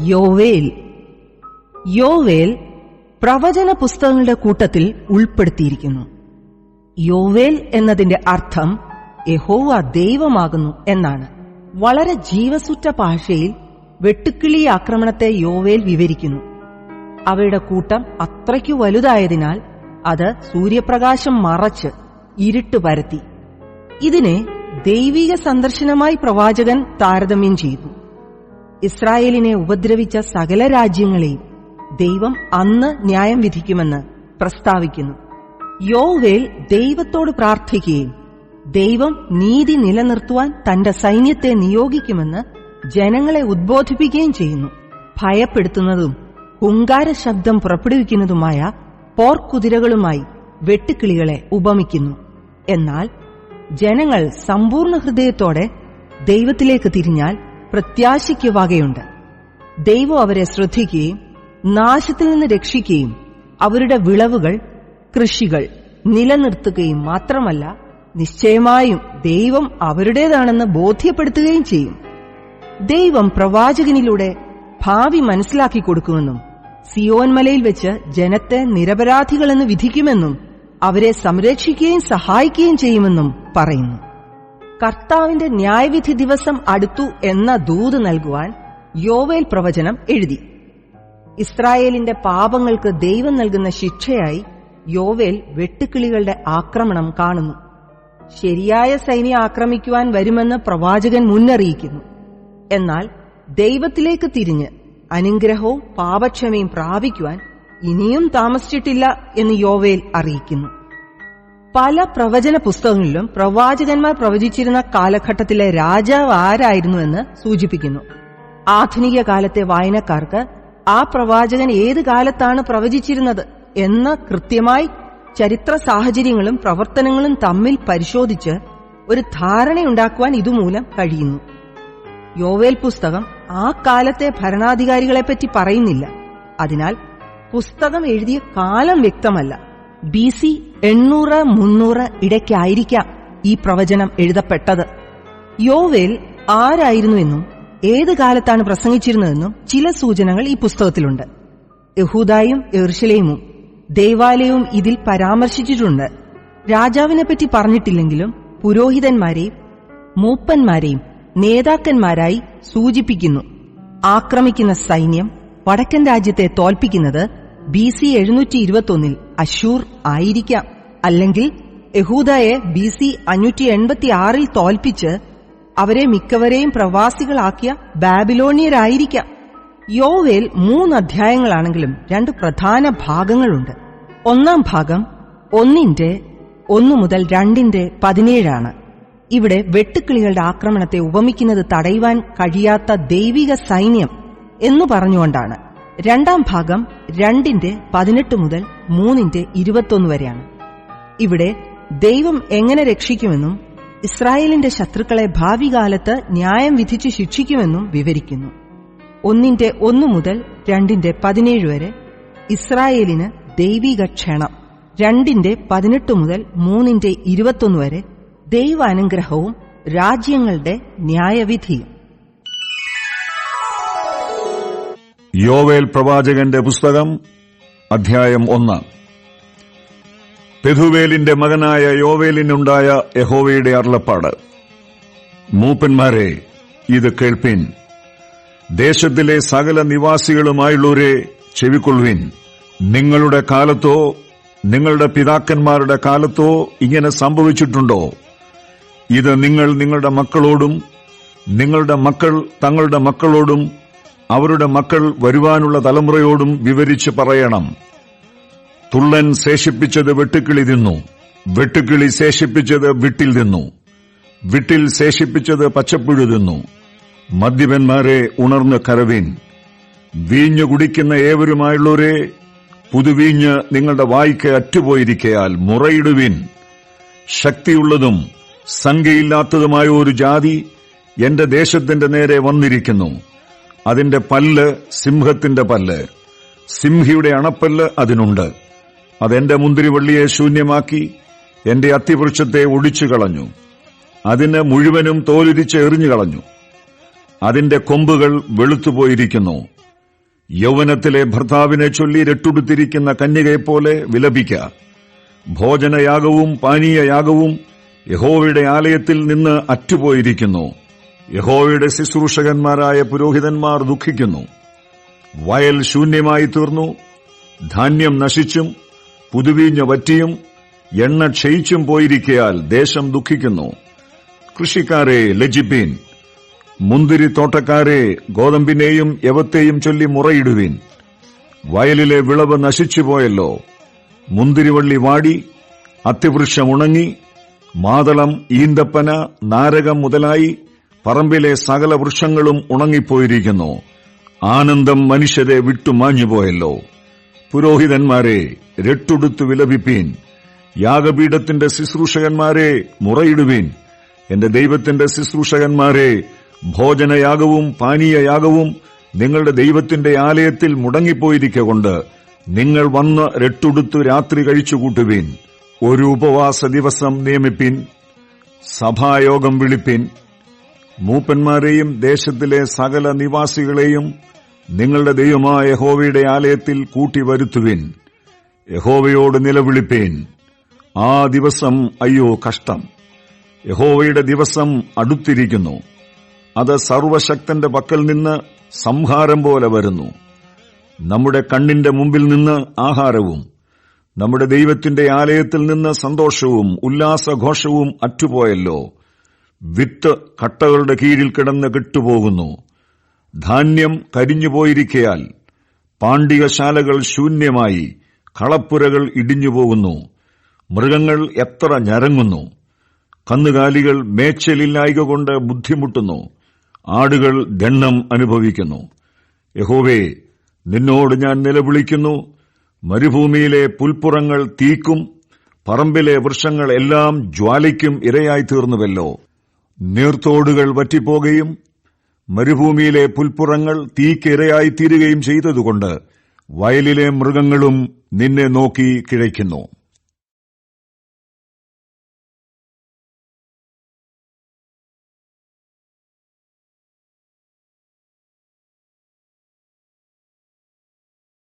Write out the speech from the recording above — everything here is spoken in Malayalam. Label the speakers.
Speaker 1: യോവേൽ. യോവേൽ പ്രവചന പുസ്തകങ്ങളുടെ കൂട്ടത്തിൽ ഉൾപ്പെടുത്തിയിരിക്കുന്നു. യോവേൽ എന്നതിന്റെ അർത്ഥം യഹോവ ദൈവമാകുന്നു എന്നാണ്. വളരെ ജീവസുറ്റ ഭാഷയിൽ വെട്ടുക്കിളി ആക്രമണത്തെ യോവേൽ വിവരിക്കുന്നു. അവയുടെ കൂട്ടം അത്രയ്ക്കു വലുതായതിനാൽ അത് സൂര്യപ്രകാശം മറച്ച് ഇരുട്ട് പരത്തി. ഇതിനെ ദൈവിക സന്ദർശനമായി പ്രവാചകൻ താരതമ്യം ചെയ്തു. ഇസ്രായേലിനെ ഉപദ്രവിച്ച സകല രാജ്യങ്ങളെയും ദൈവം അന്ന് ന്യായം വിധിക്കുമെന്ന് പ്രസ്താവിക്കുന്നു. യോവേൽ ദൈവത്തോട് പ്രാർത്ഥിക്കുകയും ദൈവം നീതി നിലനിർത്തുവാൻ തന്റെ സൈന്യത്തെ നിയോഗിക്കുമെന്ന് ജനങ്ങളെ ഉദ്ബോധിപ്പിക്കുകയും ചെയ്യുന്നു. ഭയപ്പെടുത്തുന്നതും ഹുങ്കാര ശബ്ദം പുറപ്പെടുവിക്കുന്നതുമായ പോർക്കുതിരകളുമായി വെട്ടുക്കിളികളെ ഉപമിക്കുന്നു. എന്നാൽ ജനങ്ങൾ സമ്പൂർണ്ണ ഹൃദയത്തോടെ ദൈവത്തിലേക്ക് തിരിഞ്ഞാൽ പ്രത്യാശയ്ക്ക് വകയുണ്ട്. ദൈവം അവരെ ശ്രദ്ധിക്കുകയും നാശത്തിൽ നിന്ന് രക്ഷിക്കുകയും അവരുടെ വിളവുകൾ, കൃഷികൾ നിലനിർത്തുകയും മാത്രമല്ല, നിശ്ചയമായും ദൈവം അവരുടേതാണെന്ന് ബോധ്യപ്പെടുത്തുകയും ചെയ്യും. ദൈവം പ്രവാചകനിലൂടെ ഭാവി മനസ്സിലാക്കി കൊടുക്കുമെന്നും സിയോൻ മലയിൽ വെച്ച് ജനത്തെ നിരപരാധികളെന്ന് വിധിക്കുമെന്നും അവരെ സംരക്ഷിക്കുകയും സഹായിക്കുകയും ചെയ്യുമെന്നും പറയുന്നു. കർത്താവിന്റെ ന്യായവിധി ദിവസം അടുത്തു എന്ന ദൂത് നൽകുവാൻ യോവേൽ പ്രവചനം എഴുതി. ഇസ്രായേലിന്റെ പാപങ്ങൾക്ക് ദൈവം നൽകുന്ന ശിക്ഷയായി യോവേൽ വെട്ടുക്കിളികളുടെ ആക്രമണം കാണുന്നു. ശരിയായ സൈന്യം ആക്രമിക്കുവാൻ വരുമെന്ന് പ്രവാചകൻ മുന്നറിയിക്കുന്നു. എന്നാൽ ദൈവത്തിലേക്ക് തിരിഞ്ഞ് അനുഗ്രഹവും പാപക്ഷമയും പ്രാപിക്കുവാൻ ഇനിയും താമസിച്ചിട്ടില്ല എന്ന് യോവേൽ അറിയിക്കുന്നു. പല പ്രവചന പുസ്തകങ്ങളിലും പ്രവാചകന്മാർ പ്രവചിച്ചിരുന്ന കാലഘട്ടത്തിലെ രാജാവ് ആരായിരുന്നുവെന്ന് സൂചിപ്പിക്കുന്നു. ആധുനിക കാലത്തെ വായനക്കാർക്ക് ആ പ്രവാചകൻ ഏത് കാലത്താണ് പ്രവചിച്ചിരുന്നത് എന്ന് കൃത്യമായി ചരിത്ര സാഹചര്യങ്ങളും പ്രവർത്തനങ്ങളും തമ്മിൽ പരിശോധിച്ച് ഒരു ധാരണയുണ്ടാക്കുവാൻ ഇതുമൂലം കഴിയുന്നു. യോവേൽ പുസ്തകം ആ കാലത്തെ ഭരണാധികാരികളെപ്പറ്റി പറയുന്നില്ല. അതിനാൽ പുസ്തകം എഴുതിയ കാലം വ്യക്തമല്ല. BC 800-300 ഇടയ്ക്കായിരിക്കാം ഈ പ്രവചനം എഴുതപ്പെട്ടത്. യോവേൽ ആരായിരുന്നുവെന്നും ഏത് കാലത്താണ് പ്രസംഗിച്ചിരുന്നതെന്നും ചില സൂചനകൾ ഈ പുസ്തകത്തിലുണ്ട്. യഹൂദായും യെരുശലേമും ദേവാലയവും ഇതിൽ പരാമർശിച്ചിട്ടുണ്ട്. രാജാവിനെപ്പറ്റി പറഞ്ഞിട്ടില്ലെങ്കിലും പുരോഹിതന്മാരെയും മൂപ്പന്മാരെയും നേതാക്കന്മാരായി സൂചിപ്പിക്കുന്നു. ആക്രമിക്കുന്ന സൈന്യം വടക്കൻ രാജ്യത്തെ തോൽപ്പിക്കുന്നത് BC 721 അശൂർ ആയിരിക്കാം. അല്ലെങ്കിൽ യഹൂദയെ BC 586 തോൽപ്പിച്ച് അവരെ മിക്കവരെയും പ്രവാസികളാക്കിയ ബാബിലോണിയരായിരിക്കാം. യോവേൽ 3 അധ്യായങ്ങളാണെങ്കിലും 2 പ്രധാന ഭാഗങ്ങളുണ്ട്. ഒന്നാം ഭാഗം 1 മുതൽ 2:17 ഇവിടെ വെട്ടുക്കിളികളുടെ ആക്രമണത്തെ ഉപമിക്കുന്നത് തടയുവാൻ കഴിയാത്ത ദൈവിക സൈന്യം എന്നു പറഞ്ഞുകൊണ്ടാണ്. രണ്ടാം ഭാഗം 2:18 മുതൽ 3:21 വരെയാണ്. ഇവിടെ ദൈവം എങ്ങനെ രക്ഷിക്കുമെന്നും ഇസ്രായേലിന്റെ ശത്രുക്കളെ ഭാവി കാലത്ത് ന്യായം വിധിച്ച് ശിക്ഷിക്കുമെന്നും വിവരിക്കുന്നു. 1:1 മുതൽ 2:17 വരെ ഇസ്രായേലിന് ദൈവിക ക്ഷണം, 2:18 മുതൽ 3:21 വരെ ദൈവാനുഗ്രഹവും രാജ്യങ്ങളുടെ ന്യായവിധിയും.
Speaker 2: യോവേൽ പ്രവാചകന്റെ പുസ്തകം അധ്യായം 1. പെഥുവേലിന്റെ മകനായ യോവേലിനുണ്ടായ യഹോവയുടെ അരുളപ്പാട്. മൂപ്പന്മാരെ, ഇത് കേൾപ്പിൻ. ദേശത്തിലെ സകല നിവാസികളുമായുള്ളവരെ ചെവിക്കൊള്ളുവിൻ. നിങ്ങളുടെ കാലത്തോ നിങ്ങളുടെ പിതാക്കന്മാരുടെ കാലത്തോ ഇങ്ങനെ സംഭവിച്ചിട്ടുണ്ടോ? ഇത് നിങ്ങൾ നിങ്ങളുടെ മക്കളോടും നിങ്ങളുടെ മക്കൾ തങ്ങളുടെ മക്കളോടും അവരുടെ മക്കൾ വരുവാനുള്ള തലമുറയോടും വിവരിച്ച് പറയണം. തുള്ളൻ ശേഷിപ്പിച്ചത് വെട്ടുക്കിളി തിന്നു, വെട്ടുക്കിളി ശേഷിപ്പിച്ചത് വിട്ടിൽ തിന്നു, വിട്ടിൽ ശേഷിപ്പിച്ചത് പച്ചപ്പുഴു തിന്നു. മദ്യപന്മാരെ, ഉണർന്ന് കരവിൻ. വീഞ്ഞു കുടിക്കുന്ന ഏവരുമായുള്ളവരെ, പുതുവീഞ്ഞ് നിങ്ങളുടെ വായ്ക്ക് അറ്റുപോയിരിക്കയാൽ മുറയിടുവിൻ. ശക്തിയുള്ളതും സംഖ്യയില്ലാത്തതുമായ ഒരു ജാതി എന്റെ ദേശത്തിന്റെ നേരെ വന്നിരിക്കുന്നു. അതിന്റെ പല്ല് സിംഹത്തിന്റെ പല്ല്, സിംഹിയുടെ അണപ്പല്ല് അതിനുണ്ട്. അതെന്റെ മുന്തിരിവള്ളിയെ ശൂന്യമാക്കി എന്റെ അത്തിവൃക്ഷത്തെ ഒടിച്ചു കളഞ്ഞു. അതിന് മുഴുവനും തോലുരിച്ച് എറിഞ്ഞുകളഞ്ഞു. അതിന്റെ കൊമ്പുകൾ വെളുത്തുപോയിരിക്കുന്നു, യൗവനത്തിലെ ഭർത്താവിനെ ചൊല്ലി രട്ടുടുത്തിരിക്കുന്ന കന്യകയെപ്പോലെ വിലപിക്ക. ഭോജനയാഗവും പാനീയയാഗവും യഹോവയുടെ ആലയത്തിൽ നിന്ന് അറ്റുപോയിരിക്കുന്നു. യഹോവയുടെ ശുശ്രൂഷകന്മാരായ പുരോഹിതന്മാർ ദുഃഖിക്കുന്നു. വയൽ ശൂന്യമായി തീർന്നു, ധാന്യം നശിച്ചും പുതുവീഞ്ഞ് വറ്റിയും എണ്ണ ക്ഷയിച്ചും പോയിരിക്കയാൽ ദേശം ദുഃഖിക്കുന്നു. കൃഷിക്കാരെ ലജ്ജിപ്പീൻ, മുന്തിരിത്തോട്ടക്കാരെ ഗോതമ്പിനെയും യവത്തെയും ചൊല്ലി മുറയിടുവീൻ. വയലിലെ വിളവ് നശിച്ചുപോയല്ലോ. മുന്തിരിവള്ളി വാടി, അത്തിവൃക്ഷം ഉണങ്ങി, മാതളം, ഈന്തപ്പന, നാരകം മുതലായി പറമ്പിലെ സകല വൃക്ഷങ്ങളും ഉണങ്ങിപ്പോയിരിക്കുന്നു. ആനന്ദം മനുഷ്യരെ വിട്ടുമാഞ്ഞുപോയല്ലോ. പുരോഹിതന്മാരെ രട്ടുടുത്തു വിലപിപ്പീൻ. യാഗപീഠത്തിന്റെ ശുശ്രൂഷകന്മാരെ മുറയിടുവീൻ. എന്റെ ദൈവത്തിന്റെ ശുശ്രൂഷകന്മാരെ, ഭോജനയാഗവും പാനീയയാഗവും നിങ്ങളുടെ ദൈവത്തിന്റെ ആലയത്തിൽ മുടങ്ങിപ്പോയിരിക്കൊണ്ട് നിങ്ങൾ വന്ന് രട്ടുടുത്തു രാത്രി കഴിച്ചുകൂട്ടുവീൻ. ഒരു ഉപവാസ ദിവസം നിയമിപ്പിൻ, സഭായോഗം വിളിപ്പിൻ. മൂപ്പന്മാരെയും ദേശത്തിലെ സകല നിവാസികളെയും നിങ്ങളുടെ ദൈവമായ യഹോവയുടെ ആലയത്തിൽ കൂട്ടിവരുത്തുവിൻ. യഹോവയോട് നിലവിളിപ്പീൻ. ആ ദിവസം അയ്യോ കഷ്ടം! യഹോവയുടെ ദിവസം അടുത്തിരിക്കുന്നു. അത് സർവശക്തന്റെ പക്കൽ നിന്ന് സംഹാരം പോലെ വരുന്നു. നമ്മുടെ കണ്ണിന്റെ മുമ്പിൽ നിന്ന് ആഹാരവും നമ്മുടെ ദൈവത്തിന്റെ ആലയത്തിൽ നിന്ന് സന്തോഷവും ഉല്ലാസഘോഷവും അറ്റുപോയല്ലോ. വിത്ത് കട്ടകളുടെ കീഴിൽ കിടന്ന് കെട്ടുപോകുന്നു. ധാന്യം കരിഞ്ഞുപോയിരിക്കയാൽ പാണ്ടികശാലകൾ ശൂന്യമായി, കളപ്പുരകൾ ഇടിഞ്ഞുപോകുന്നു. മൃഗങ്ങൾ എത്ര ഞരങ്ങുന്നു! കന്നുകാലികൾ മേച്ചലില്ലായ്ക കൊണ്ട് ബുദ്ധിമുട്ടുന്നു. ആടുകൾ ദണ്ഡം അനുഭവിക്കുന്നു. യഹോവേ, നിന്നോട് ഞാൻ നിലവിളിക്കുന്നു. മരുഭൂമിയിലെ പുൽപ്പുറങ്ങൾ തീക്കും, പറമ്പിലെ വൃക്ഷങ്ങൾ എല്ലാം ജ്വാലയ്ക്കും ഇരയായി തീർന്നുവല്ലോ. നീർത്തോടുകൾ വറ്റിപ്പോകുകയും മരുഭൂമിയിലെ പുൽപ്പുറങ്ങൾ തീക്ക് ഇരയായി തീരുകയും ചെയ്തതുകൊണ്ട് വയലിലെ മൃഗങ്ങളും നിന്നെ നോക്കി കിഴയ്ക്കുന്നു.